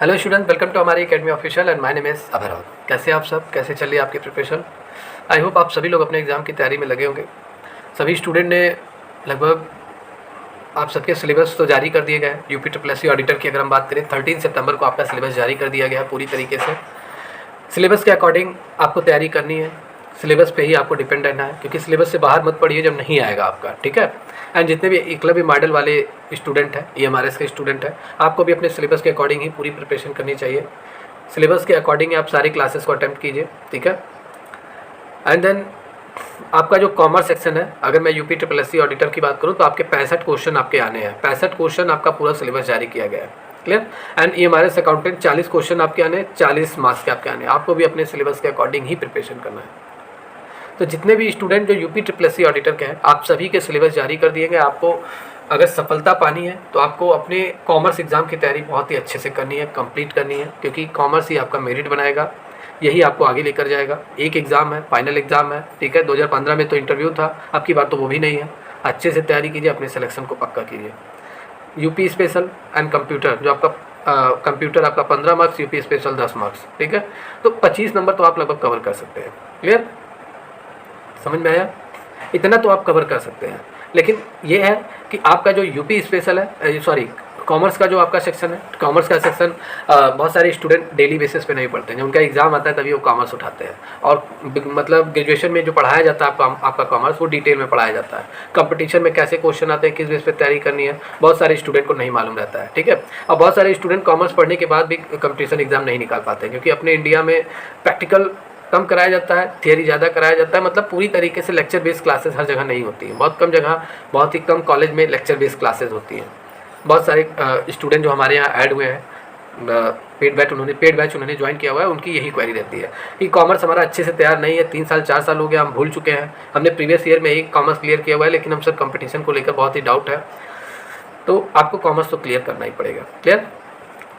Hello student, welcome to हमारी academy official and my name is Abhayrao. कैसे आप सब, कैसे चल रही है आपकी प्रिपरेशन? आई होप आप सभी लोग अपने एग्ज़ाम की तैयारी में लगे होंगे। सभी स्टूडेंट ने लगभग आप सबके सिलेबस तो जारी कर दिए गए हैं। UP triple S C auditor की अगर हम बात करें 13 सितंबर को आपका सिलेबस जारी कर दिया गया है पूरी तरीके से। सिलेबस के अकॉर्डिंग आपको तैयारी करनी है, सिलेबस पे ही आपको डिपेंड रहना है, क्योंकि सिलेबस से बाहर मत पढ़िए जब नहीं आएगा आपका, ठीक है। एंड जितने भी एकलव्य मॉडल वाले स्टूडेंट हैं, EMRS के स्टूडेंट हैं, आपको भी अपने सिलेबस के अकॉर्डिंग ही पूरी प्रिपरेशन करनी चाहिए। सिलेबस के अकॉर्डिंग आप सारी क्लासेस को अटेम्प्ट कीजिए, ठीक है। एंड देन आपका जो कॉमर्स सेक्शन है, अगर मैं UP triple S C auditor की बात करूँ तो आपके 65 क्वेश्चन आपके आने हैं। 65 क्वेश्चन आपका पूरा सिलेबस जारी किया गया है, clear. And EMRS accountant 40 question आपके आने, 40 मार्क्स के आपके आने। आपको भी अपने सिलेबस के अकॉर्डिंग ही प्रिपरेशन करना है। तो जितने भी स्टूडेंट जो UP triple S C auditor के हैं, आप सभी के सिलेबस जारी कर दिए गए। आपको अगर सफलता पानी है तो आपको अपने कॉमर्स एग्ज़ाम की तैयारी बहुत ही अच्छे से करनी है, कंप्लीट करनी है, क्योंकि कॉमर्स ही आपका मेरिट बनाएगा, यही आपको आगे लेकर जाएगा। एक एग्ज़ाम है, फाइनल एग्ज़ाम है, ठीक है। 2015 में तो इंटरव्यू था, अब की बार तो वो भी नहीं है। अच्छे से तैयारी कीजिए, अपने सिलेक्शन को पक्का कीजिए। यूपी स्पेशल एंड कंप्यूटर, जो आपका कंप्यूटर आपका 15 मार्क्स, यूपी स्पेशल 10 मार्क्स, ठीक है। तो 25 नंबर तो आप लगभग कवर कर सकते हैं, क्लियर, समझ में आया? इतना तो आप कवर कर सकते हैं। लेकिन ये है कि आपका जो यूपी स्पेशल है, सॉरी कॉमर्स का जो आपका सेक्शन है, कॉमर्स का सेक्शन बहुत सारे स्टूडेंट डेली बेसिस पे नहीं पढ़ते हैं। जब उनका एग्ज़ाम आता है तभी वो कॉमर्स उठाते हैं, और मतलब ग्रेजुएशन में जो पढ़ाया जाता है आपका कॉमर्स, वो डिटेल में पढ़ाया जाता है। कंपटीशन में कैसे क्वेश्चन आते हैं, किस बेस पे तैयारी करनी है, बहुत सारे स्टूडेंट को नहीं मालूम रहता है, ठीक है। और बहुत सारे स्टूडेंट कॉमर्स पढ़ने के बाद भी कंपटीशन एग्ज़ाम नहीं निकाल पाते हैं, क्योंकि अपने इंडिया में प्रैक्टिकल कम कराया जाता है, थियरी ज़्यादा कराया जाता है। मतलब पूरी तरीके से लेक्चर बेस्ड क्लासेस हर जगह नहीं होती हैं। बहुत कम जगह, बहुत ही कम कॉलेज में लेक्चर बेस्ड क्लासेस होती हैं। बहुत सारे स्टूडेंट जो हमारे यहाँ ऐड हुए हैं, पेड बैच उन्होंने ज्वाइन किया हुआ है, उनकी यही क्वेरी रहती है कि कॉमर्स हमारा अच्छे से तैयार नहीं है। 3 साल 4 साल हो गया, हम भूल चुके हैं। हमने प्रीवियस ईयर में ही कॉमर्स क्लियर किया हुआ है, लेकिन हम सब कंपटीशन को लेकर बहुत ही डाउट है। तो आपको कॉमर्स तो क्लियर करना ही पड़ेगा, क्लियर।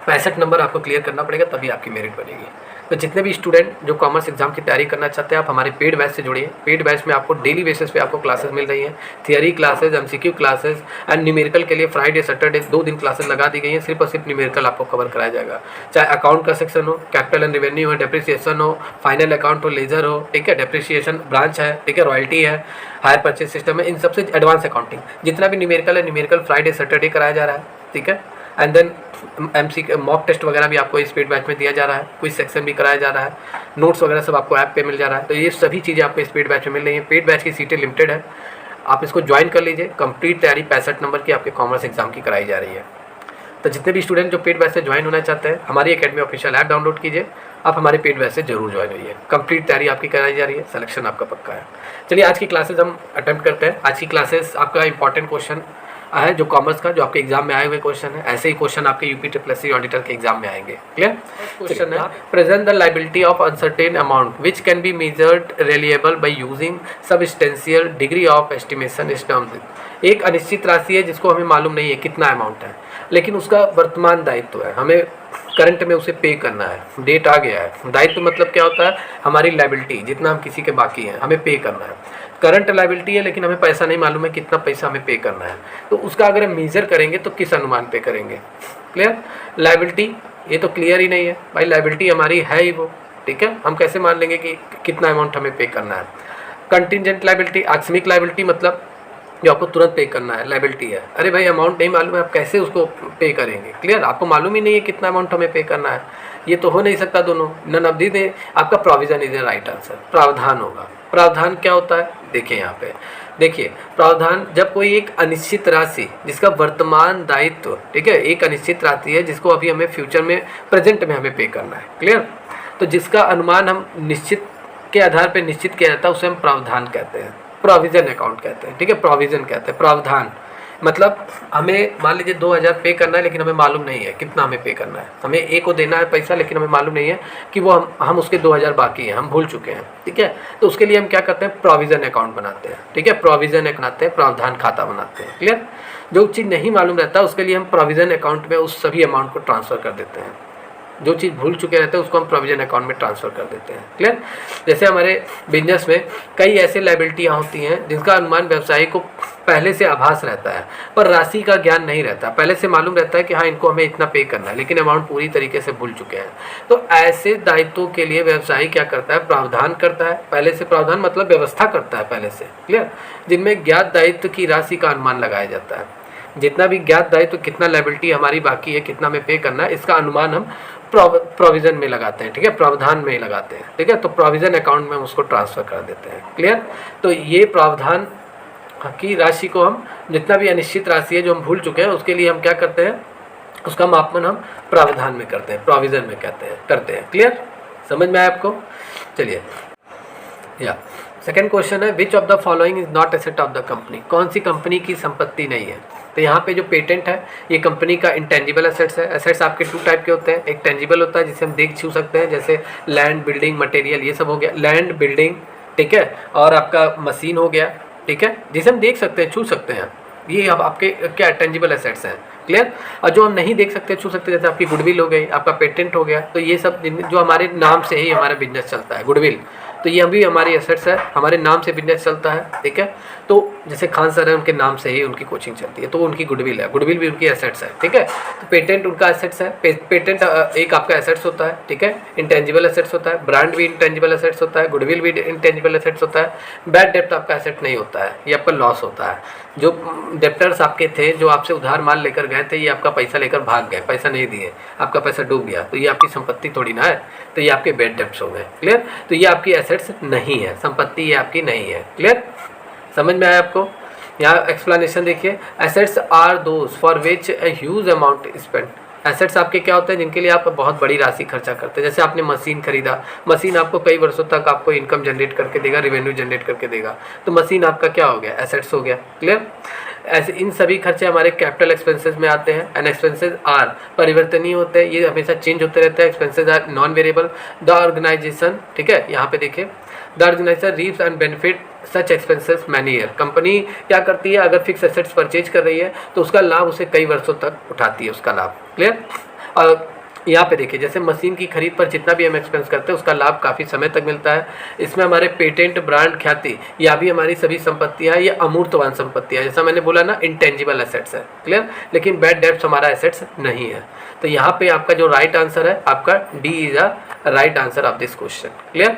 65 नंबर आपको क्लियर करना पड़ेगा, तभी आपकी मेरिट बनेगी। तो जितने भी स्टूडेंट जो कॉमर्स एग्जाम की तैयारी करना चाहते हैं, आप हमारे पेड बैच से जुड़िए। पेड बैच में आपको डेली बेसिस पे आपको क्लासेस मिल रही हैं, theory classes, MCQ classes and numerical के लिए फ्राइडे सैटरडे 2 दिन क्लासेस लगा दी गई हैं। सिर्फ और सिर्फ न्यूमेरिकल आपको कवर कराया जाएगा, चाहे अकाउंट का सेक्शन हो, कैपिटल एंड रेवेन्यू हो, डेप्रिसिएशन हो, फाइनल अकाउंट हो, लेजर हो, ठीक है, डेप्रिसिएशन ब्रांच है, ठीक है, रॉयल्टी है, हायर परचेज सिस्टम है, इन सबसे एडवांस अकाउंटिंग जितना भी न्यूमेरिकल है, न्यूमेरिकल फ्राइडे सैटरडे कराया जा रहा है, ठीक है। And then MCQ mock test वगैरह भी आपको इस पेड बैच में दिया जा रहा है, क्विज सेक्शन भी कराया जा रहा है, नोट्स वगैरह सब आपको ऐप पे मिल जा रहा है। तो ये सभी चीज़ें आपको इस पेड बैच में मिल रही हैं। पेड बैच की सीटें लिमिटेड है, आप इसको ज्वाइन कर लीजिए। कंप्लीट तैयारी 65 नंबर की आपके कॉमर्स एग्जाम की कराई जा रही है। तो जितने भी स्टूडेंट जो पेड बैच से ज्वाइन होना चाहते हैं, हमारी एकेडमी ऑफिशियल ऐप डाउनलोड कीजिए, आप हमारे पेड बैच से जरूर ज्वाइन होइए। कंप्लीट तैयारी आपकी कराई जा रही है, सिलेक्शन आपका पक्का है। चलिए आज की क्लासेस हम अटेम्प्ट करते हैं। आज की क्लासेस आपका इंपॉर्टेंट क्वेश्चन है जो कॉमर्स का, जो आपके एग्जाम में आए हुए क्वेश्चन है, ऐसे ही क्वेश्चन आपके UP triple S C auditor के एग्जाम में आएंगे, क्लियर। क्वेश्चन है, present the liability of uncertain amount which can be measured reliable by using substantial degree of estimation is terms. एक अनिश्चित राशि है जिसको हमें मालूम नहीं है कितना अमाउंट है, लेकिन उसका वर्तमान दायित्व है, हमें करंट में उसे पे करना है, डेट आ गया है। दायित्व मतलब क्या होता है, हमारी लायबिलिटी, जितना हम किसी के बाकी हैं हमें पे करना है। करंट लायबिलिटी है, लेकिन हमें पैसा नहीं मालूम है कितना पैसा हमें पे करना है। तो उसका अगर हम मेजर करेंगे तो किस अनुमान पे करेंगे, क्लियर। लायबिलिटी ये तो क्लियर ही नहीं है भाई, लायबिलिटी हमारी है ही वो, ठीक है। हम कैसे मान लेंगे कि कितना अमाउंट हमें पे करना है। कंटिजेंट लायबिलिटी, आकस्मिक लायबिलिटी मतलब जो आपको तुरंत पे करना है, लायबिलिटी है। अरे भाई अमाउंट नहीं मालूम है, आप कैसे उसको पे करेंगे, क्लियर। आपको मालूम ही नहीं है कितना अमाउंट हमें पे करना है, ये तो हो नहीं सकता दोनों। नन ऑफ दीज आपका provision is the right answer, प्रावधान होगा। प्रावधान क्या होता है, देखिए यहाँ पे, देखिए प्रावधान जब कोई एक अनिश्चित राशि जिसका वर्तमान दायित्व, ठीक है, एक अनिश्चित राशि है जिसको अभी हमें फ्यूचर में, प्रेजेंट में हमें पे करना है, क्लियर। तो जिसका अनुमान हम निश्चित के आधार पर निश्चित किया जाता है उसे हम प्रावधान कहते हैं, प्रोविजन अकाउंट कहते हैं, ठीक है। प्रोविजन कहते हैं, प्रावधान मतलब हमें मान लीजिए 2000 पे करना है, लेकिन हमें मालूम नहीं है कितना हमें पे करना है। हमें ए को देना है पैसा, लेकिन हमें मालूम नहीं है कि वो हम उसके 2000 बाकी हैं, हम भूल चुके हैं, ठीक है। तो उसके लिए हम क्या करते हैं, प्रोविजन अकाउंट बनाते हैं, ठीक है, प्रोविजन बनाते हैं, प्रावधान खाता बनाते हैं, क्लियर। जो चीज़ नहीं मालूम रहता उसके लिए हम प्रोविजन अकाउंट में उस सभी अमाउंट को ट्रांसफ़र कर देते हैं। जो चीज़ भूल चुके रहते हैं उसको हम प्रोविजन अकाउंट में ट्रांसफ़र कर देते हैं। क्लियर? जैसे हमारे बिजनेस में कई ऐसे लायबिलिटियाँ होती हैं जिनका अनुमान व्यवसायी को पहले से आभास रहता है, पर राशि का ज्ञान नहीं रहता। पहले से मालूम रहता है कि हाँ इनको हमें इतना पे करना है, लेकिन अमाउंट पूरी तरीके से भूल चुके हैं। तो ऐसे दायित्वों के लिए व्यवसायी क्या करता है, प्रावधान करता है। पहले से प्रावधान मतलब व्यवस्था करता है पहले से। क्लियर? जिनमें ज्ञात दायित्व की राशि का अनुमान लगाया जाता है। जितना भी ज्ञात दायित्व, कितना लायबिलिटी हमारी बाकी है, कितना हमें पे करना है, इसका अनुमान हम प्रोविजन में लगाते हैं। ठीक है, प्रावधान में लगाते हैं। ठीक है, तो प्रोविजन अकाउंट में हम उसको ट्रांसफ़र कर देते हैं। क्लियर? तो ये प्रावधान की राशि को हम, जितना भी अनिश्चित राशि है जो हम भूल चुके हैं, उसके लिए हम क्या करते हैं, उसका मापन हम प्रावधान में करते हैं, प्रोविजन में करते हैं। क्लियर? समझ में आया आपको? चलिए, या सेकेंड क्वेश्चन है, which of the following is not asset of the company? कौन सी कंपनी की संपत्ति नहीं है? तो यहाँ पे जो पेटेंट है ये कंपनी का इंटेंजिबल एसेट्स है। एसेट्स आपके 2 टाइप के होते हैं। एक टेंजिबल होता है जिसे हम देख छू सकते हैं, जैसे लैंड, बिल्डिंग, मटेरियल, ये सब हो गया। लैंड, बिल्डिंग, ठीक है, और आपका मशीन हो गया, ठीक है, जिसे हम देख सकते हैं, छू सकते हैं। ये अब आपके क्या टेंजिबल एसेट्स हैं। क्लियर? और जो हम नहीं देख सकते, छू सकते, जैसे आपकी गुडविल हो गई, आपका पेटेंट हो गया, तो ये सब जो हमारे नाम से ही हमारा बिजनेस चलता है, गुडविल, तो ये अभी हमारी एसेट्स है, हमारे नाम से बिजनेस चलता है। ठीक है, तो जैसे खान सर है, उनके नाम से ही उनकी कोचिंग चलती है, तो उनकी गुडविल है, गुडविल भी उनकी एसेट्स है। ठीक है, तो पेटेंट उनका एसेट्स है। पेटेंट एक आपका एसेट्स होता है। ठीक है, इंटेंजिबल एसेट्स होता है। ब्रांड भी इंटेंजिबल एसेट्स होता है। गुडविल भी इंटेंजिबल एसेट्स होता है। बैड डेप्ट आपका एसेट नहीं होता है, ये आपका लॉस होता है। जो डेप्टर्स आपके थे, जो आपसे उधार माल लेकर गए थे, ये आपका पैसा लेकर भाग गए, पैसा नहीं दिए, आपका पैसा डूब गया, तो ये आपकी संपत्ति थोड़ी ना है, तो ये आपके बैड डेप्ट्स हो गए। क्लियर? तो ये आपकी एसेट्स नहीं है, संपत्ति ये आपकी नहीं है। क्लियर? समझ में आया आपको? यहाँ एक्सप्लेनेशन देखिए, assets are those for which a huge amount spend. Assets आपके क्या होते हैं, जिनके लिए आप बहुत बड़ी राशि खर्चा करते हैं। जैसे आपने मशीन खरीदा, मशीन आपको कई वर्षों तक आपको इनकम जनरेट करके देगा, रेवेन्यू जनरेट करके देगा, तो मशीन आपका क्या हो गया, एसेट्स हो गया। क्लियर? ऐसे इन सभी खर्चे हमारे कैपिटल एक्सपेंसेस में आते हैं। एंड एक्सपेंसेस आर परिवर्तनीय होते हैं, ये हमेशा चेंज होते रहते हैं। Expenses are non variable. The organization, ठीक है, यहाँ पे देखिए, the organization reaps and benefit such expenses many year. Company क्या करती है, अगर फिक्स एसेट्स परचेज कर रही है तो उसका लाभ उसे कई वर्षों तक उठाती है, उसका लाभ। क्लियर? और यहाँ पे देखिए, जैसे मशीन की खरीद पर जितना भी हम एक्सपेंस करते हैं उसका लाभ काफ़ी समय तक मिलता है। इसमें हमारे पेटेंट, ब्रांड, ख्याति, या भी हमारी सभी संपत्तियाँ, ये अमूर्तवान संपत्तियाँ, जैसा मैंने बोला ना, इंटेंजिबल एसेट्स है। क्लियर? लेकिन बैड डेब्ट्स हमारा एसेट्स नहीं है। तो यहाँ पे आपका जो राइट आंसर है, आपका D is a right answer of this question. Clear?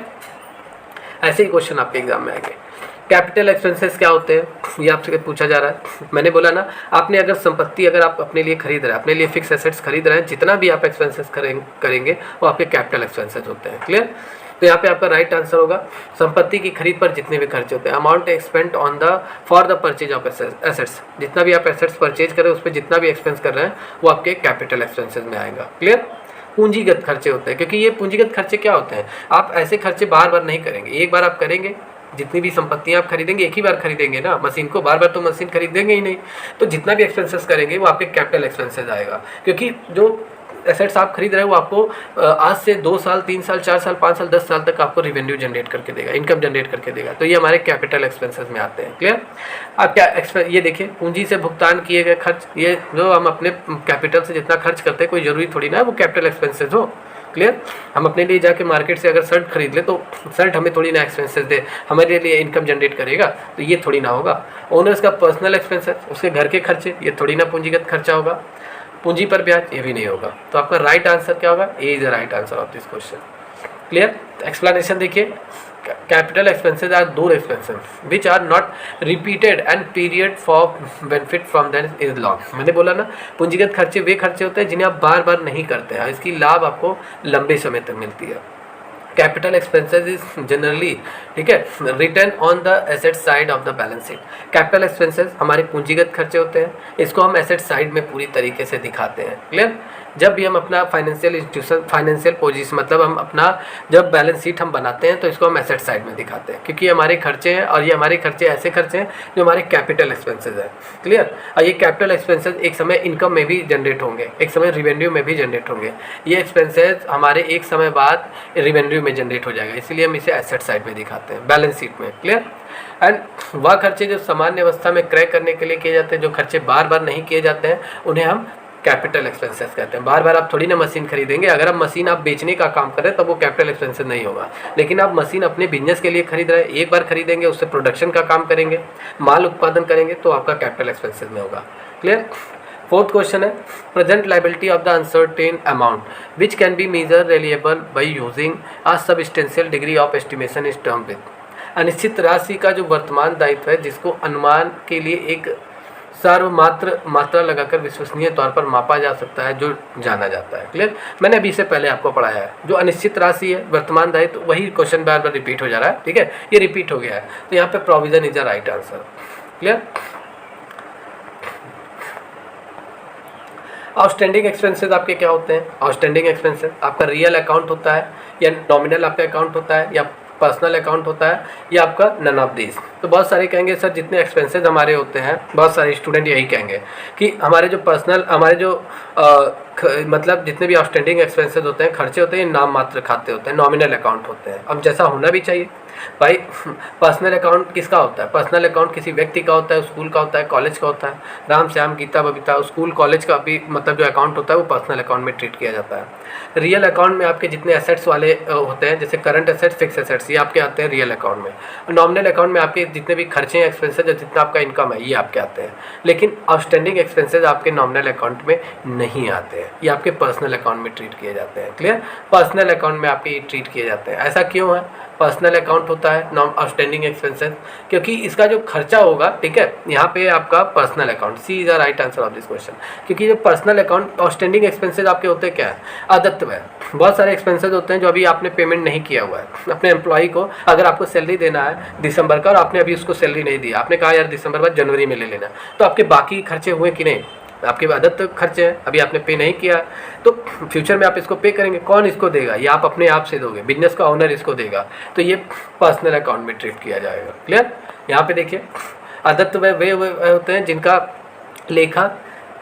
ऐसे ही क्वेश्चन आपके एग्जाम में आएंगे। कैपिटल एक्सपेंसेस क्या होते हैं, ये आपसे पूछा जा रहा है। मैंने बोला ना, आपने अगर संपत्ति अगर आप अपने लिए खरीद रहे हैं, अपने लिए फिक्स एसेट्स खरीद रहे हैं, जितना भी आप एक्सपेंसेस करेंगे वो आपके कैपिटल एक्सपेंसेस होते हैं। क्लियर? तो यहाँ पे आपका राइट आंसर होगा, संपत्ति की खरीद पर जितने भी खर्चे होते हैं, amount expand on the for the purchase of assets. जितना भी आप एसेट्स परचेज करें उस पर जितना भी एक्सपेंस कर रहे हैं वो आपके कैपिटल एक्सपेंसेस में आएगा। क्लियर? पूंजीगत खर्चे होते हैं, क्योंकि ये पूंजीगत खर्चे क्या होते हैं, आप ऐसे खर्चे बार बार नहीं करेंगे, एक बार आप करेंगे। जितनी भी संपत्तियां आप खरीदेंगे एक ही बार खरीदेंगे ना, मशीन को बार बार तो मशीन खरीदेंगे ही नहीं, तो जितना भी एक्सपेंसेस करेंगे वो आपके कैपिटल एक्सपेंसेस आएगा। क्योंकि जो एसेट्स आप खरीद रहे हो वो आपको आज से 2 साल, 3 साल, 4 साल, 5 साल, 10 साल तक आपको रेवेन्यू जनरेट करके देगा, इनकम जनरेट करके देगा, तो ये हमारे कैपिटल एक्सपेंसेस में आते हैं। क्लियर? अब क्या ये देखिए, पूंजी से भुगतान किए गए खर्च, ये जो हम अपने कैपिटल से जितना खर्च करते हैं, कोई ज़रूरी थोड़ी ना है वो कैपिटल एक्सपेंसेस हो। क्लियर? हम अपने लिए जाके मार्केट से अगर शर्ट खरीद ले तो शर्ट हमें थोड़ी ना एक्सपेंसेस दे, हमारे लिए इनकम जनरेट करेगा, तो ये थोड़ी ना होगा। ओनर्स का पर्सनल एक्सपेंसेस, उसके घर के खर्चे, ये थोड़ी ना पूंजीगत खर्चा होगा। पूंजी पर ब्याज, ये भी नहीं होगा। तो आपका राइट आंसर क्या होगा, A is the right answer of this question. Clear? Explanation देखिए, capital expenses are those expenses which are not repeated and period for benefit from then is long. मैंने बोला ना, पूंजीगत खर्चे वे खर्चे होते हैं जिन्हें आप बार बार नहीं करते हैं, इसकी लाभ आपको लंबे समय तक मिलती है। कैपिटल एक्सपेंसेस इज जनरली, ठीक है, return on the asset side of the balance sheet. Capital expenses हमारे पूंजीगत खर्चे होते हैं, इसको हम एसेट साइड में पूरी तरीके से दिखाते हैं। क्लियर? जब भी हम अपना फाइनेंशियल इंस्टीट्यूशन, फाइनेंशियल पोजीशन, मतलब हम अपना जब बैलेंस शीट हम बनाते हैं तो इसको हम एसेट साइड में दिखाते हैं, क्योंकि हमारे खर्चे हैं और ये हमारे खर्चे ऐसे खर्चे हैं जो हमारे कैपिटल एक्सपेंसेस हैं। क्लियर? और ये कैपिटल एक्सपेंसेस एक समय इनकम में भी जनरेट होंगे, एक समय रिवेन्यू में भी जनरेट होंगे। ये एक्सपेंसेस हमारे एक समय बाद रिवेन्यू में जनरेट हो जाएगा, इसलिए हम इसे एसेट साइड में दिखाते हैं, बैलेंस शीट में। क्लियर? एंड वह खर्चे जो सामान्य अवस्था में क्रय करने के लिए किए जाते हैं, जो खर्चे बार बार नहीं किए जाते हैं, उन्हें हम कैपिटल एक्सपेंसेस कहते हैं। बार बार आप थोड़ी ना मशीन खरीदेंगे। अगर आप मशीन आप बेचने का काम करें तब वो कैपिटल एक्सपेंसेस नहीं होगा, लेकिन आप मशीन अपने बिजनेस के लिए खरीद रहे हैं, एक बार खरीदेंगे, उससे प्रोडक्शन का काम करेंगे, माल उत्पादन करेंगे, तो आपका कैपिटल एक्सपेंसेस में होगा। क्लियर। फोर्थ क्वेश्चन है, present liability of the uncertain amount which can be measure reliable by using a substantial degree of estimation is term with. अनिश्चित राशि का जो वर्तमान दायित्व है जिसको अनुमान के लिए एक सर्वमात्र मात्रा लगाकर विश्वसनीय तौर पर मापा जा सकता है, जो जाना जाता है। क्लियर। मैंने अभी से पहले आपको पढ़ाया है, जो अनिश्चित राशि है वर्तमान दायित्व, वही क्वेश्चन बार बार रिपीट हो जा रहा है। ठीक है, ये रिपीट हो गया है, तो यहाँ पे provision is the right answer. Clear. Outstanding expenses आपके क्या होते हैं? आउटस्टैंडिंग एक्सपेंसेस आपका रियल अकाउंट होता है या नॉमिनल आपका अकाउंट होता है या पर्सनल अकाउंट होता है या आपका नन ऑफ दिस। तो बहुत सारे कहेंगे सर जितने एक्सपेंसेस हमारे होते हैं, बहुत सारे स्टूडेंट यही कहेंगे कि हमारे जो पर्सनल, हमारे जो मतलब जितने भी आउटस्टैंडिंग एक्सपेंसेस होते हैं, खर्चे होते हैं, नाम मात्र खाते होते हैं, नॉमिनल अकाउंट होते हैं। अब जैसा होना भी चाहिए भाई। पर्सनल अकाउंट किसका होता है? पर्सनल अकाउंट किसी व्यक्ति का होता है, स्कूल का होता है, कॉलेज का होता है। राम श्याम गीता बबीता, स्कूल कॉलेज का भी मतलब जो अकाउंट होता है वो पर्सनल अकाउंट में ट्रीट किया जाता है। रियल अकाउंट में आपके जितने एसेट्स वाले होते हैं, जैसे करंट एसेट्स, फिक्स एसेट्स, ये आपके आते हैं रियल अकाउंट में। नॉमिनल अकाउंट में आपके जितने भी खर्चे हैं, एक्सपेंसेस, जितना आपका इनकम है, ये आपके आते हैं। लेकिन आउटस्टैंडिंग एक्सपेंसेस आपके नॉमिनल अकाउंट में नहीं आते हैं, ये आपके पर्सनल अकाउंट में ट्रीट किए जाते हैं। क्लियर। पर्सनल अकाउंट में आपके ट्रीट किए जाते हैं। ऐसा क्यों है? पर्सनल अकाउंट होता है आउटस्टैंडिंग एक्सपेंसेस, क्योंकि इसका जो खर्चा होगा, ठीक है, यहाँ पे आपका personal account, C is the right answer of this question. क्योंकि जो पर्सनल अकाउंट, आउटस्टैंडिंग एक्सपेंसेस आपके होते क्या है? अदत्त व्यय। बहुत सारे एक्सपेंसेस होते हैं जो अभी आपने पेमेंट नहीं किया हुआ है अपने एम्प्लॉई को। अगर आपको सैलरी देना है दिसंबर का और आपने अभी उसको सैलरी नहीं दिया, आपने कहा यार दिसंबर बाद जनवरी में ले लेना, तो आपके बाकी खर्चे हुए कि नहीं? आपके अदत्त खर्चे हैं, अभी आपने पे नहीं किया, तो फ्यूचर में आप इसको पे करेंगे। कौन इसको देगा? ये आप अपने आप से दोगे, बिजनेस का ओनर इसको देगा, तो ये पर्सनल अकाउंट में ट्रीट किया जाएगा। क्लियर। यहाँ पे देखिए, अदत्त वे होते हैं जिनका लेखा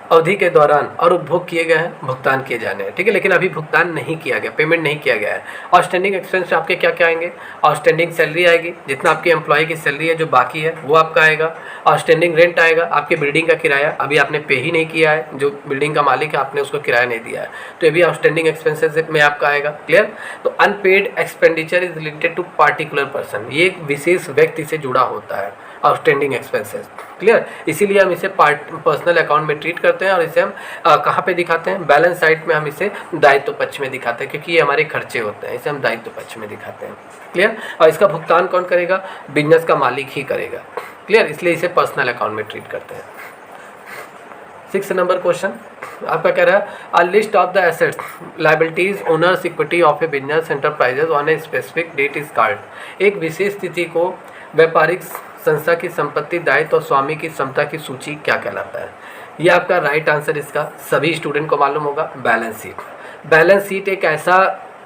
अवधि के दौरान और उपभोग किए गए हैं, भुगतान किए जाने हैं। ठीक है, लेकिन अभी भुगतान नहीं किया गया, पेमेंट नहीं किया गया है। आउटस्टैंडिंग एक्सपेंस आपके क्या क्या आएंगे? आउटस्टैंडिंग सैलरी आएगी, जितना आपके एम्प्लॉय की सैलरी है जो बाकी है वो आपका आएगा। आउटस्टैंडिंग रेंट आएगा, आपके बिल्डिंग का किराया अभी आपने पे ही नहीं किया है, जो बिल्डिंग का मालिक है आपने उसको किराया नहीं दिया है, तो ये भी आउटस्टैंडिंग एक्सपेंसेस में आपका आएगा। क्लियर। तो unpaid expenditure is related to particular person, ये एक विशेष व्यक्ति से जुड़ा होता है आउटस्टैंडिंग एक्सपेंसेस। क्लियर। इसीलिए हम इसे पर्सनल अकाउंट में ट्रीट करते हैं और इसे हम कहाँ पे दिखाते हैं? बैलेंस साइड में हम इसे दायित्व पक्ष में दिखाते हैं, क्योंकि ये हमारे खर्चे होते हैं, इसे हम दायित्व पक्ष में दिखाते हैं। क्लियर। और इसका भुगतान कौन करेगा? बिजनेस का मालिक ही करेगा। क्लियर। इसलिए इसे पर्सनल अकाउंट में ट्रीट करते हैं। 6 नंबर क्वेश्चन आपका कह रहा है, a list of the assets liabilities owners equity of a business enterprises on a specific date is called. एक विशेष तिथि को व्यापारिक संस्था की संपत्ति, दायित्व और स्वामी की क्षमता की सूची क्या कहलाता है? ये आपका राइट आंसर इसका सभी स्टूडेंट को मालूम होगा, बैलेंस शीट। बैलेंस शीट एक ऐसा,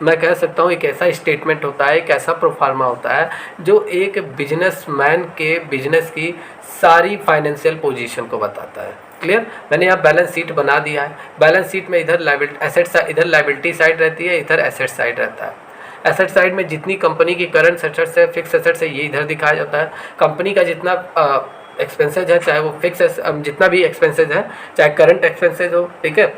मैं कह सकता हूँ, एक ऐसा स्टेटमेंट होता है, एक ऐसा प्रोफार्मा होता है जो एक बिजनेसमैन के बिजनेस की सारी फाइनेंशियल पोजीशन को बताता है। क्लियर। मैंने यहाँ बैलेंस शीट बना दिया है। बैलेंस शीट में इधर लायबिलिटी साइड रहती है, इधर एसेट साइड रहता है। एसेट साइड में जितनी कंपनी की करंट एसेट्स है, फिक्स एसेट्स है, ये इधर दिखाया जाता है। कंपनी का जितना एक्सपेंसेज है, चाहे वो फिक्स जितना भी एक्सपेंसेज है, चाहे करंट एक्सपेंसेज हो, ठीक है,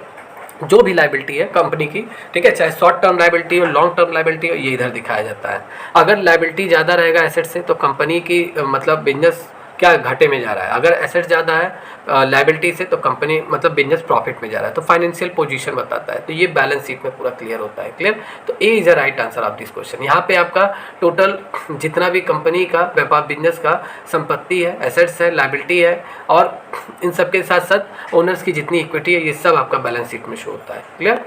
जो भी लायबिलिटी है कंपनी की, ठीक है, चाहे शॉर्ट टर्म लायबिलिटी हो, लॉन्ग टर्म लायबिलिटी हो, ये इधर दिखाया जाता है। अगर लायबिलिटी ज़्यादा रहेगा एसेट से तो कंपनी की मतलब बिजनेस क्या घाटे में जा रहा है। अगर एसेट ज़्यादा है लायबिलिटी से तो कंपनी मतलब बिजनेस प्रॉफिट में जा रहा है। तो फाइनेंशियल पोजीशन बताता है, तो ये बैलेंस शीट में पूरा क्लियर होता है। क्लियर। तो A is a right answer of this question. यहाँ पे आपका टोटल जितना भी कंपनी का व्यापार बिजनेस का संपत्ति है, एसेट्स है, लायबिलिटी है और इन सब के साथ साथ ओनर्स की जितनी इक्विटी है, ये सब आपका बैलेंस शीट में शो होता है। क्लियर।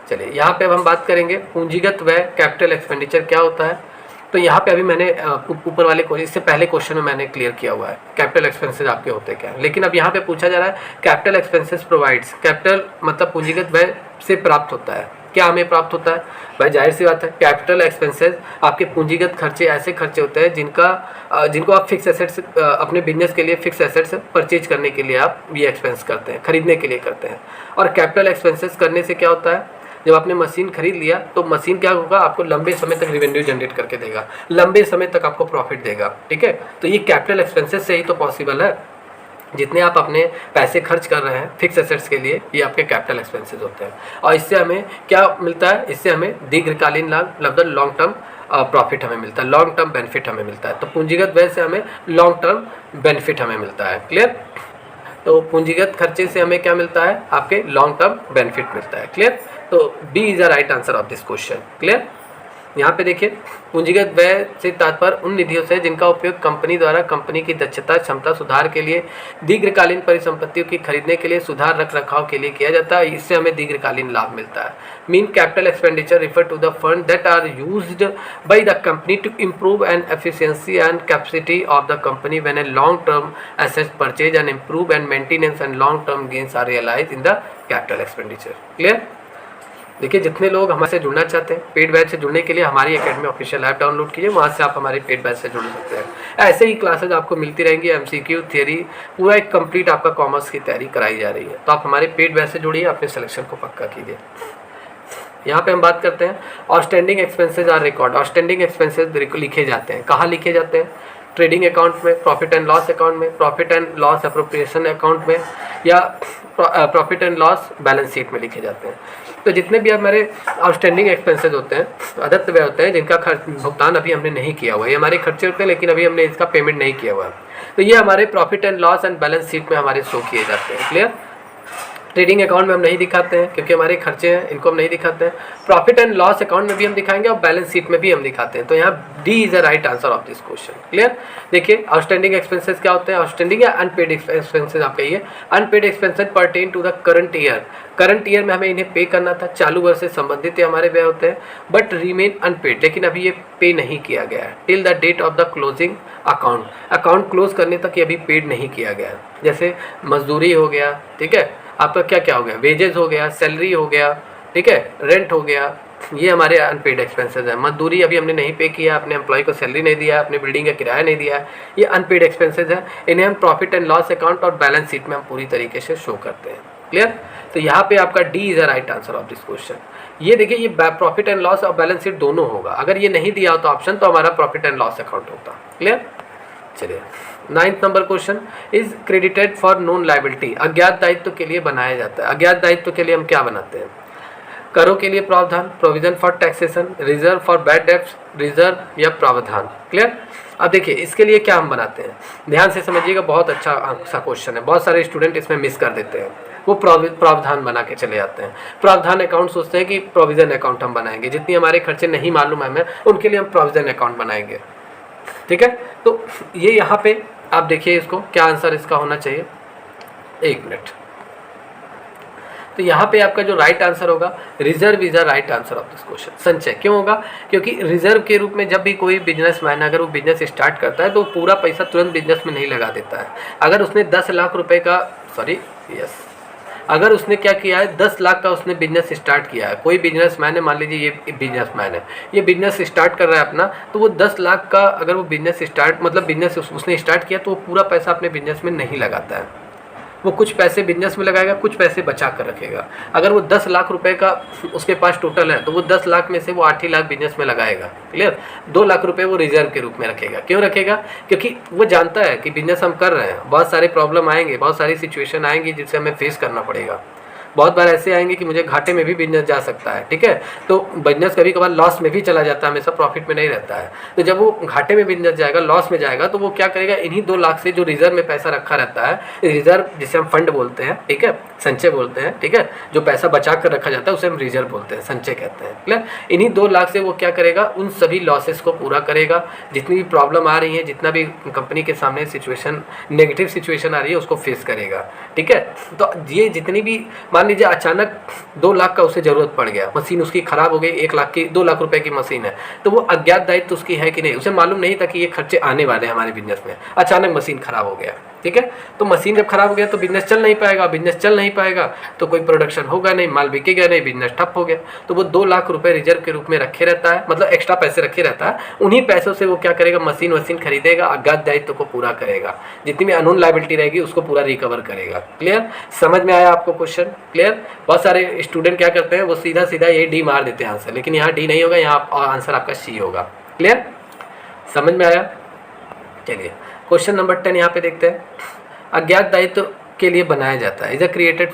चलिए यहाँ पे अब हम बात करेंगे पूंजीगत व्यय, कैपिटल एक्सपेंडिचर क्या होता है। तो यहाँ पे अभी मैंने ऊपर वाले क्वेश्चन, इससे पहले क्वेश्चन में मैंने क्लियर किया हुआ है कैपिटल एक्सपेंसेस आपके होते क्या है। लेकिन अब यहाँ पे पूछा जा रहा है कैपिटल एक्सपेंसेस प्रोवाइड्स, कैपिटल मतलब पूंजीगत व्यय से प्राप्त होता है। क्या हमें प्राप्त होता है? भाई जाहिर सी बात है, कैपिटल एक्सपेंसेस आपके पूंजीगत खर्चे ऐसे खर्चे होते हैं जिनको आप फिक्स एसेट्स अपने बिजनेस के लिए फिक्स एसेट्स परचेज करने के लिए आप ये एक्सपेंस करते हैं, खरीदने के लिए करते हैं। और कैपिटल एक्सपेंसेस करने से क्या होता है? जब आपने मशीन खरीद लिया तो मशीन क्या होगा? आपको लंबे समय तक रेवेन्यू जनरेट करके देगा, लंबे समय तक आपको प्रॉफिट देगा। ठीक है, तो ये कैपिटल एक्सपेंसेस से ही तो पॉसिबल है। जितने आप अपने पैसे खर्च कर रहे हैं फिक्स एसेट्स के लिए, ये आपके कैपिटल एक्सपेंसेस होते हैं। और इससे हमें क्या मिलता है, इससे हमें दीर्घकालीन लाभ मतलब लॉन्ग टर्म प्रॉफिट हमें मिलता है, लॉन्ग टर्म बेनिफिट हमें मिलता है। तो पूंजीगत व्यय से हमें लॉन्ग टर्म बेनिफिट हमें मिलता है। क्लियर? तो पूंजीगत खर्चे से हमें क्या मिलता है, आपके लॉन्ग टर्म बेनिफिट मिलता है। क्लियर? तो B is the right answer of this question. Clear? यहाँ पे देखिए, पूंजीगत व्यय से तात्पर्य उन निधियों से जिनका उपयोग कंपनी द्वारा कंपनी की दक्षता क्षमता सुधार के लिए, दीर्घकालीन परिसंपत्तियों की खरीदने के लिए, सुधार रख रखाव के लिए किया जाता है। इससे हमें दीर्घकालीन लाभ मिलता है। Mean capital expenditure refer to the fund that are used by the company to improve and efficiency and capacity of the company when a long term assets purchase and improve and maintenance and long term gains are realize in the capital expenditure. Clear? देखिए, जितने लोग हमारे से जुड़ना चाहते हैं, paid batch से जुड़ने के लिए हमारी एकेडमी ऑफिशियल ऐप डाउनलोड कीजिए, वहाँ से आप हमारे पेड बैच से जुड़ सकते हैं। ऐसे ही क्लासेज आपको मिलती रहेंगी, एमसीक्यू थ्योरी, पूरा एक कंप्लीट आपका कॉमर्स की तैयारी कराई जा रही है। तो आप हमारे पेड बैच से जुड़िए, अपने सिलेक्शन को पक्का कीजिए। यहाँ पे हम बात करते हैं outstanding expenses are record. Outstanding expenses लिखे जाते हैं, कहाँ लिखे जाते हैं? ट्रेडिंग अकाउंट में, प्रॉफिट एंड लॉस अकाउंट में, profit and loss appropriation account में, या profit and loss balance sheet में लिखे जाते हैं। तो जितने भी हमारे आउटस्टैंडिंग एक्सपेंसेज होते हैं, अदत्त व्यय होते हैं, जिनका भुगतान अभी हमने नहीं किया हुआ है, ये हमारे खर्चे होते हैं लेकिन अभी हमने इसका पेमेंट नहीं किया हुआ है, तो ये हमारे profit and loss and balance sheet में हमारे शो किए जाते हैं। क्लियर? ट्रेडिंग अकाउंट में हम नहीं दिखाते हैं क्योंकि हमारे खर्चे हैं, इनको हम नहीं दिखाते हैं। प्रॉफिट एंड लॉस अकाउंट में भी हम दिखाएंगे और बैलेंस शीट में भी हम दिखाते हैं। तो यहाँ D is the right answer of this question. Clear? देखिए, आउटस्टैंडिंग एक्सपेंसेस क्या होते हैं? आउटस्टैंडिंग या अनपेड एक्सपेंसेस आप कहिए। Unpaid expenses pertain to the current year. Current year में हमें इन्हें पे करना था, चालू वर्ष से संबंधित ये हमारे व्यय होते हैं, बट रिमेन अनपेड, लेकिन अभी ये पे नहीं किया गया है till the date of the closing account. Account close करने तक ये अभी पेड नहीं किया गया है। जैसे मजदूरी हो गया, ठीक है, आपका क्या क्या हो गया, वेजेस हो गया, सैलरी हो गया, ठीक है, रेंट हो गया, ये हमारे अनपेड एक्सपेंसेस है। मजदूरी अभी हमने नहीं पे किया, अपने एम्प्लॉय को सैलरी नहीं दिया, अपने बिल्डिंग का किराया नहीं दिया, ये अनपेड एक्सपेंसेस है। इन्हें हम प्रॉफिट एंड लॉस अकाउंट और बैलेंस शीट में हम पूरी तरीके से शो करते हैं। क्लियर? तो यहाँ पे आपका D is the right answer of this question. ये देखिए, ये प्रॉफिट एंड लॉस और बैलेंस शीट दोनों होगा। अगर ये नहीं दिया होता ऑप्शन तो हमारा प्रॉफिट एंड लॉस अकाउंट होता। क्लियर? चलिए, 9th number question is credited for known liability. अज्ञात दायित्व के लिए बनाया जाता है। अज्ञात दायित्व के लिए हम क्या बनाते हैं? करों के लिए प्रावधान, provision for taxation, reserve for bad debts, reserve या प्रावधान। क्लियर? अब देखिए, इसके लिए क्या हम बनाते हैं, ध्यान से समझिएगा, बहुत अच्छा सा क्वेश्चन है। बहुत सारे स्टूडेंट इसमें मिस कर देते हैं, वो प्रावधान बना के चले जाते हैं। प्रावधान अकाउंट सोचते हैं कि प्रोविजन अकाउंट हम बनाएंगे, जितनी हमारे खर्चे नहीं मालूम है हमें, उनके लिए हम प्रोविजन अकाउंट बनाएंगे। ठीक है, तो ये यहाँ पे आप देखिए इसको, क्या आंसर इसका होना चाहिए, एक मिनट। तो यहाँ पे आपका जो राइट आंसर होगा, reserve is the right answer of this question. संचय क्यों होगा? क्योंकि रिजर्व के रूप में जब भी कोई बिजनेसमैन अगर वो बिजनेस स्टार्ट करता है तो पूरा पैसा तुरंत बिजनेस में नहीं लगा देता है। अगर उसने 10 लाख रुपए का अगर उसने क्या किया है, 10 लाख का उसने बिजनेस स्टार्ट किया है, कोई बिजनेसमैन है, मान लीजिए ये बिजनेसमैन है, ये बिजनेस स्टार्ट कर रहा है अपना, तो वो 10 लाख का अगर वो बिजनेस बिजनेस उसने स्टार्ट किया तो वो पूरा पैसा अपने बिजनेस में नहीं लगाता है। वो कुछ पैसे बिजनेस में लगाएगा, कुछ पैसे बचा कर रखेगा। अगर वो 10 लाख रुपए का उसके पास टोटल है तो वो 10 लाख में से वो 8 ही लाख बिजनेस में लगाएगा। क्लियर? 2 लाख रुपए वो रिजर्व के रूप में रखेगा। क्यों रखेगा? क्योंकि वो जानता है कि बिजनेस हम कर रहे हैं, बहुत सारे प्रॉब्लम आएंगे, बहुत सारी सिचुएशन आएंगी जिससे हमें फेस करना पड़ेगा। बहुत बार ऐसे आएंगे कि मुझे घाटे में भी बिजनेस जा सकता है। ठीक है, तो बिजनेस कभी कभार लॉस में भी चला जाता है, हमेशा प्रॉफिट में नहीं रहता है। तो जब वो घाटे में बिजनेस जाएगा, लॉस में जाएगा, तो वो क्या करेगा, इन्हीं 2 लाख से जो रिजर्व में पैसा रखा रहता है, रिजर्व जिसे हम फंड बोलते हैं, ठीक है, संचय बोलते हैं, ठीक है, जो पैसा बचा कर रखा जाता है उसे हम रिजर्व बोलते हैं, संचय कहते हैं। क्लियर? इन्हीं 2 लाख से वो क्या करेगा, उन सभी लॉसेस को पूरा करेगा, जितनी भी प्रॉब्लम आ रही है, जितना भी कंपनी के सामने सिचुएशन, नेगेटिव सिचुएशन आ रही है, उसको फेस करेगा। ठीक है, तो ये जितनी भी, मान लीजिए अचानक 2 लाख का उसे जरूरत पड़ गया, मशीन उसकी खराब हो गई, 1 लाख की 2 लाख रुपए की मशीन है, तो वो अज्ञात दायित्व उसकी है कि नहीं, उसे मालूम नहीं था कि ये खर्चे आने वाले हैं हमारे बिजनेस में, अचानक मशीन खराब हो गया। ठीक है, तो मशीन जब खराब हो गया तो बिजनेस चल नहीं पाएगा, बिजनेस चल नहीं पाएगा तो कोई प्रोडक्शन होगा नहीं, माल बिकेगा नहीं, बिजनेस ठप हो गया। तो वो 2 लाख रुपए रिजर्व के रूप में रखे रहता है, मतलब एक्स्ट्रा पैसे रखे रहता है। उन्हीं पैसों से वो क्या करेगा, मशीन वशीन खरीदेगा, अज्ञात दायित्व को पूरा करेगा, जितनी भी अननोन लायबिलिटी रहेगी उसको पूरा रिकवर करेगा। क्लियर? समझ में आया आपको क्वेश्चन? क्लियर? बहुत सारे स्टूडेंट क्या करते हैं, वो सीधा सीधा ये डी मार देते हैं आंसर, लेकिन यहाँ डी नहीं होगा, यहाँ आंसर आपका सी होगा। क्लियर? समझ में आया? चलिए, क्वेश्चन नंबर 10 यहाँ पे देखते हैं। अज्ञात दायित्व के लिए बनाया जाता है। Is created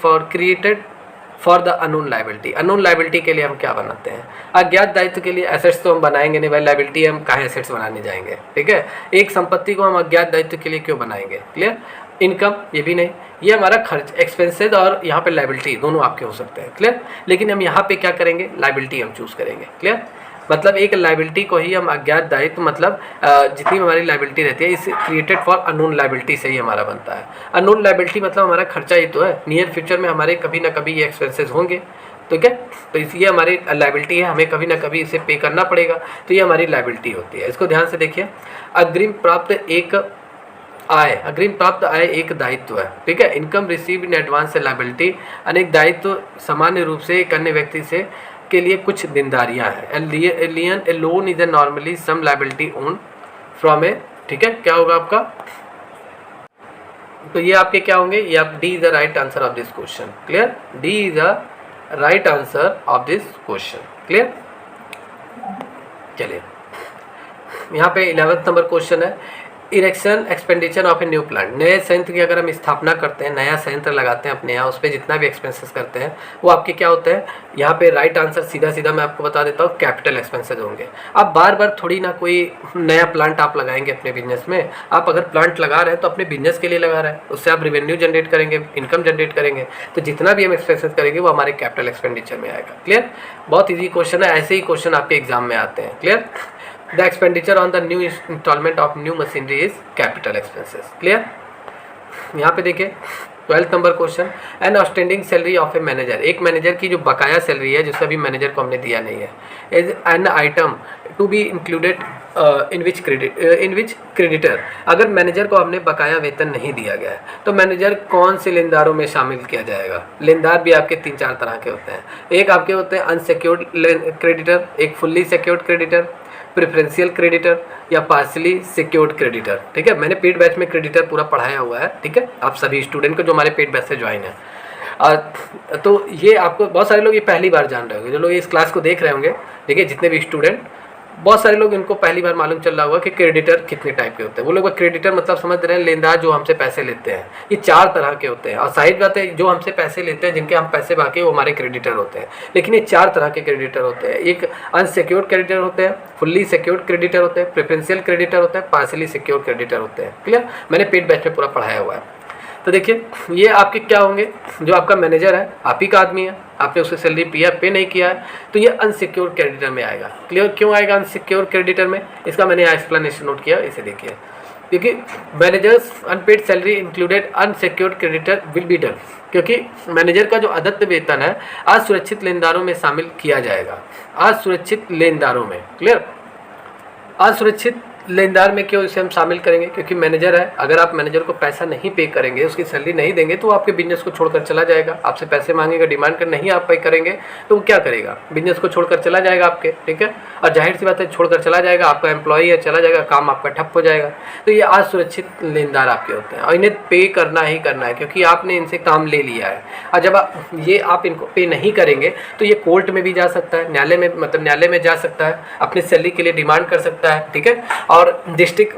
for the unknown liability. Unknown liability के लिए हम क्या बनाते हैं? अज्ञात दायित्व के लिए एसेट्स तो हम बनाएंगे नहीं भाई, लायबिलिटी हम कहाँ एसेट्स बनाने जाएंगे, ठीक है। एक संपत्ति को हम अज्ञात दायित्व के लिए क्यों बनाएंगे? क्लियर। इनकम ये भी नहीं, ये हमारा खर्च एक्सपेंसेस और यहाँ पे लायबिलिटी दोनों आपके हो सकते हैं, क्लियर। लेकिन हम यहाँ पे क्या करेंगे? लायबिलिटी हम चूज़ करेंगे, क्लियर। मतलब एक लायबिलिटी को ही हम अज्ञात दायित्व, मतलब जितनी हमारी लायबिलिटी रहती है इस क्रिएटेड फॉर अननोन लायबिलिटी से ही हमारा बनता है। अननोन लायबिलिटी मतलब हमारा खर्चा ही तो है, नियर फ्यूचर में हमारे कभी ना कभी ये एक्सपेंसेस होंगे, ठीक है। तो इसलिए हमारी लायबिलिटी है, हमें कभी ना कभी इसे पे करना पड़ेगा, तो ये हमारी लायबिलिटी होती है। इसको ध्यान से देखिए। अग्रिम प्राप्त आय एक दायित्व है, ठीक है। इनकम रिसीव इन एडवांस से लायबिलिटी। अनेक दायित्व सामान्य रूप से एक अन्य व्यक्ति से के लिए कुछ देनदारियां हैं। A loan is a normally sum liability own from a, ठीक है। क्या होगा आपका? तो ये आपके क्या होंगे? ये आप D is the right answer of this question, clear. D is the right answer of this question, clear. चलिए यहाँ पे 11th नंबर क्वेश्चन है। Erection expenditure of a new plant. नए संयंत्र की अगर हम स्थापना करते हैं, नया संयंत्र लगाते हैं अपने यहाँ, उस पर जितना भी एक्सपेंसेस करते हैं वो आपके क्या होते हैं? यहाँ पे राइट आंसर सीधा सीधा मैं आपको बता देता हूँ, कैपिटल एक्सपेंसेस होंगे। आप बार बार थोड़ी ना कोई नया प्लांट आप लगाएंगे अपने बिजनेस में। आप अगर प्लांट लगा रहे हैं तो अपने बिजनेस के लिए लगा रहे हैं, उससे आप रेवेन्यू जनरेट करेंगे, इनकम जनरेट करेंगे, तो जितना भी हम एक्सपेंसेस करेंगे वो हमारे कैपिटल एक्सपेंडिचर में आएगा, क्लियर। बहुत ईजी क्वेश्चन है, ऐसे ही क्वेश्चन आपके एग्जाम में आते हैं, clear. The expenditure on the new installment of new machinery is capital expenses, clear। यहाँ पे देखिए 12th number question. An outstanding salary of a manager. एक मैनेजर की जो बकाया सैलरी है, जिससे अभी मैनेजर को हमने दिया नहीं है, is an item to be included in which creditor. अगर मैनेजर को हमने बकाया वेतन नहीं दिया गया है तो मैनेजर कौन से लेनदारों में शामिल किया जाएगा? लेनदार भी आपके 3-4 तरह के होते हैं। एक आपके होते हैं अनसिक्योर्ड क्रेडिटर, एक fully secured creditor, preferential creditor या पार्सली सिक्योर्ड क्रेडिटर, ठीक है। मैंने पेड बैच में क्रेडिटर पूरा पढ़ाया हुआ है, ठीक है, आप सभी स्टूडेंट को जो हमारे पेड बैच से ज्वाइन है। तो ये आपको बहुत सारे लोग ये पहली बार जान रहे होंगे, जो लोग इस क्लास को देख रहे होंगे, ठीक है, जितने भी स्टूडेंट, बहुत सारे लोग इनको पहली बार मालूम चल रहा होगा कि क्रेडिटर कितने टाइप के होते हैं। वो लोग क्रेडिटर मतलब समझ रहे हैं लेनदार जो हमसे पैसे लेते हैं, ये 4 तरह के होते हैं। और साइड बात है, जो हमसे पैसे लेते हैं, जिनके हम पैसे बाकी वो हमारे क्रेडिटर होते हैं। लेकिन ये 4 तरह के क्रेडिटर होते हैं। एक अनसिक्योर्ड क्रेडिटर होते हैं, फुल्ली सिक्योर्ड क्रेडिटर होते हैं, प्रेफरेंशियल क्रेडिटर होते हैं, पार्सली सिक्योर्ड क्रेडिटर होते हैं, क्लियर। मैंने पेड बैच में पूरा पढ़ाया हुआ है। तो देखिए ये आपके क्या होंगे? जो आपका मैनेजर है, आप ही का आदमी है, आपने उसकी सैलरी पे नहीं किया है, तो ये अनसिक्योर्ड क्रेडिटर में आएगा। क्लियर? क्यों आएगा अनसिक्योर्ड क्रेडिटर में? इसका मैंने यहाँ एक्सप्लेनेशन नोट किया, इसे देखिए। क्योंकि managers unpaid salary included unsecured creditor will be done, क्योंकि मैनेजर का जो अदत्त वेतन है असुरक्षित लेनदारों में शामिल किया जाएगा। असुरक्षित लेनदारों में, क्लियर। असुरक्षित लेनदार में क्यों इसे हम शामिल करेंगे? क्योंकि मैनेजर है, अगर आप मैनेजर को पैसा नहीं पे करेंगे, उसकी सैलरी नहीं देंगे, तो वो आपके बिजनेस को छोड़कर चला जाएगा। आपसे पैसे मांगेगा, डिमांड कर नहीं आप पे करेंगे तो वो क्या करेगा? बिजनेस को छोड़कर चला जाएगा आपके, ठीक है। और जाहिर सी बात है, छोड़कर चला जाएगा, आपका एम्प्लॉई है, चला जाएगा, काम आपका ठप हो जाएगा। तो ये असुरक्षित लेनदार आपके होते हैं और इन्हें पे करना ही करना है, क्योंकि आपने इनसे काम ले लिया है। और जब आप इनको पे नहीं करेंगे तो ये कोर्ट में भी जा सकता है, न्यायालय में, मतलब न्यायालय में जा सकता है, अपनी सैलरी के लिए डिमांड कर सकता है, ठीक है। और डिस्ट्रिक्ट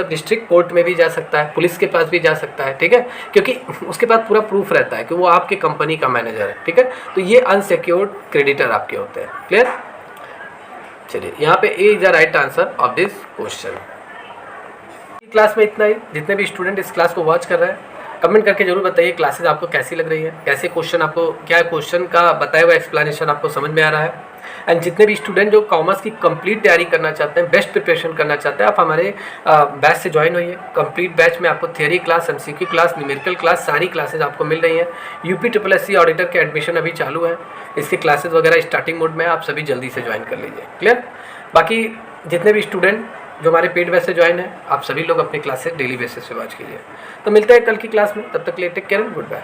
डिस्ट्रिक्ट कोर्ट में भी जा सकता है, पुलिस के पास भी जा सकता है, ठीक है, क्योंकि उसके पास पूरा प्रूफ रहता है कि वो आपके कंपनी का मैनेजर है, ठीक है। तो ये अनसिक्योर्ड क्रेडिटर आपके होते हैं, क्लियर। चलिए यहाँ पे A is the right answer of this question. Class में इतना ही। जितने भी स्टूडेंट इस क्लास को वॉच कर रहे हैं, कमेंट करके जरूर बताइए क्लासेस आपको कैसी लग रही है, कैसे क्वेश्चन आपको, क्या क्वेश्चन का बताया हुआ एक्सप्लेनेशन आपको समझ में आ रहा है। एंड जितने भी स्टूडेंट जो कॉमर्स की कंप्लीट तैयारी करना चाहते हैं, बेस्ट प्रिपरेशन करना चाहते हैं, आप हमारे बैच से ज्वाइन होइए। कंप्लीट बैच में आपको theory class, MCQ class, numerical class, सारी क्लासेज आपको मिल रही हैं। यूपीएससी ऑडिटर के एडमिशन अभी चालू है, इसके क्लासेज वगैरह स्टार्टिंग मोड में, आप सभी जल्दी से ज्वाइन कर लीजिए, क्लियर। बाकी जितने भी स्टूडेंट जो हमारे पेड बैच से ज्वाइन है, आप सभी लोग अपनी क्लासेस डेली बेसिस पे वॉच कीजिए। तो मिलते हैं कल की क्लास में, तब तक के लिए take care and good bye.